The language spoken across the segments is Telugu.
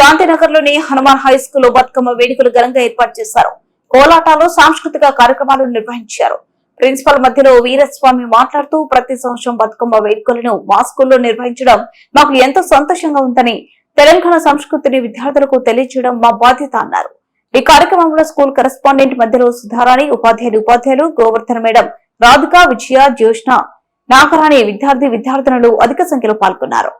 శాంతినగర్లోని హనుమాన్ హై స్కూల్లో బతుకమ్మ వేడుకలు ఘనంగా ఏర్పాటు చేశారు. కోలాటాలు, సాంస్కృతిక కార్యక్రమాలు నిర్వహించారు. ప్రిన్సిపల్ మధ్యలో వీరస్వామి మాట్లాడుతూ ప్రతి సంవత్సరం బతుకమ్మ వేడుకలను మా స్కూల్లో నిర్వహించడం మాకు ఎంతో సంతోషంగా ఉందని, తెలంగాణ సంస్కృతిని విద్యార్థులకు తెలియజేయడం మా బాధ్యత అన్నారు. ఈ కార్యక్రమంలో స్కూల్ కరెస్పాండెంట్ మధ్యలో సుధారాణి, ఉపాధ్యాయులు గోవర్ధన్ మేడం, రాధిక, విజయ, జ్యోష్ణ, నాగరాణి, విద్యార్థినులు అధిక సంఖ్యలో పాల్గొన్నారు.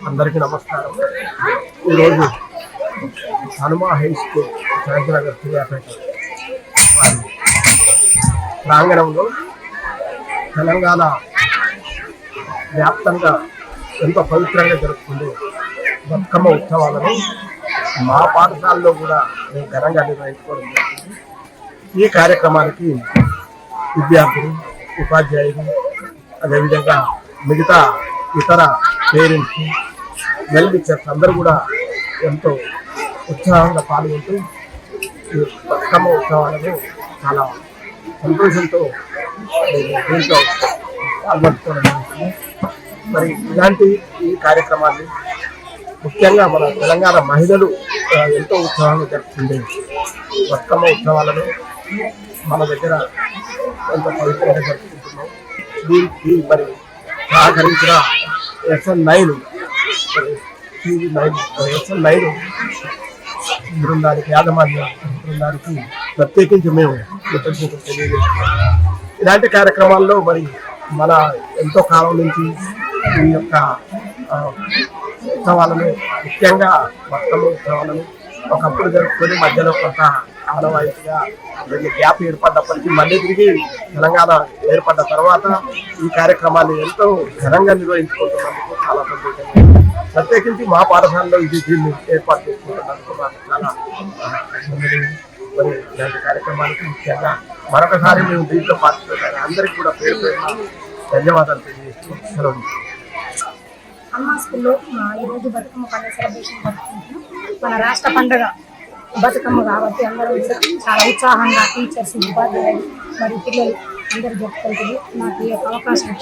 అందరికీ నమస్కారం. ఈరోజు హనుమాన్ హై స్కూల్ శాంతినగర్ సూర్యాపేట వారి ప్రాంగణంలో తెలంగాణ వ్యాప్తంగా ఎంతో పవిత్రంగా జరుపుకుంటూ బతుకమ్మ ఉత్సవాలను మా పాఠశాలలో కూడా మేము ఘనంగా నిర్వహించుకోవడం జరుగుతుంది. ఈ కార్యక్రమానికి విద్యార్థులు, ఉపాధ్యాయులు, అదేవిధంగా మిగతా ఇతర పేరెంట్స్, వెల్ విషర్స్ అందరూ కూడా ఎంతో ఉత్సాహంగా పాల్గొంటూ ఈ బతుకమ్మ ఉత్సవాలను చాలా సంతోషంతో దీంట్లో పాల్గొంటుకోవడం జరుగుతుంది. మరి ఇలాంటి ఈ కార్యక్రమాన్ని ముఖ్యంగా మన తెలంగాణ మహిళలు ఎంతో ఉత్సాహంగా జరుపుకుంటే బతుకమ్మ ఉత్సవాలను మన దగ్గర ఎంతో పవిత్రంగా జరుపుకుంటున్నాం. దీనికి మరి సహకరించిన SN9 బృందానికి, యాజమాన్య బృందానికి ప్రత్యేకించి మేము కృతజ్ఞతలు తెలియజేస్తున్నాం. ఇలాంటి కార్యక్రమాల్లో మరి మన ఎంతో కాలం నుంచి ఈ యొక్క ఉత్సవాలను, ముఖ్యంగా బతుకమ్మ ఉత్సవాలను ఒకప్పుడు జరుపుకొని మధ్యలో కొంత ఆనవాయితీగా గ్యాప్ ఏర్పడ్డప్పటికీ మళ్ళీ తిరిగి తెలంగాణ ఏర్పడ్డ తర్వాత ఈ కార్యక్రమాన్ని ఎంతో ఘనంగా నిర్వహించుకుంటున్నందుకు చాలా సంతోషంగా ప్రత్యేకించి మా పాఠశాలలో దీన్ని ఏర్పాటు చేసుకుంటున్నందుకు మాకు చాలా మరి ఇలాంటి కార్యక్రమానికి ముఖ్యంగా మరొకసారి మేము దీంట్లో పార్టిసిపేట్ అయిన అందరికీ కూడా పేరు పేరున ధన్యవాదాలు తెలియజేస్తూ సెలవు. అమ్మ స్కూల్లో ఈరోజు బతుకమ్మ పండుగ సెలబ్రేషన్ జరుపుకుంటున్నాం. మన రాష్ట్ర పండుగ బతుకమ్మ కాబట్టి అందరూ కూడా చాలా ఉత్సాహంగా టీచర్స్, ఉపాధ్యాయులు మరియు పిల్లలు అందరూ జరుపుకుంటున్నారు. నాకు ఈ యొక్క అవకాశం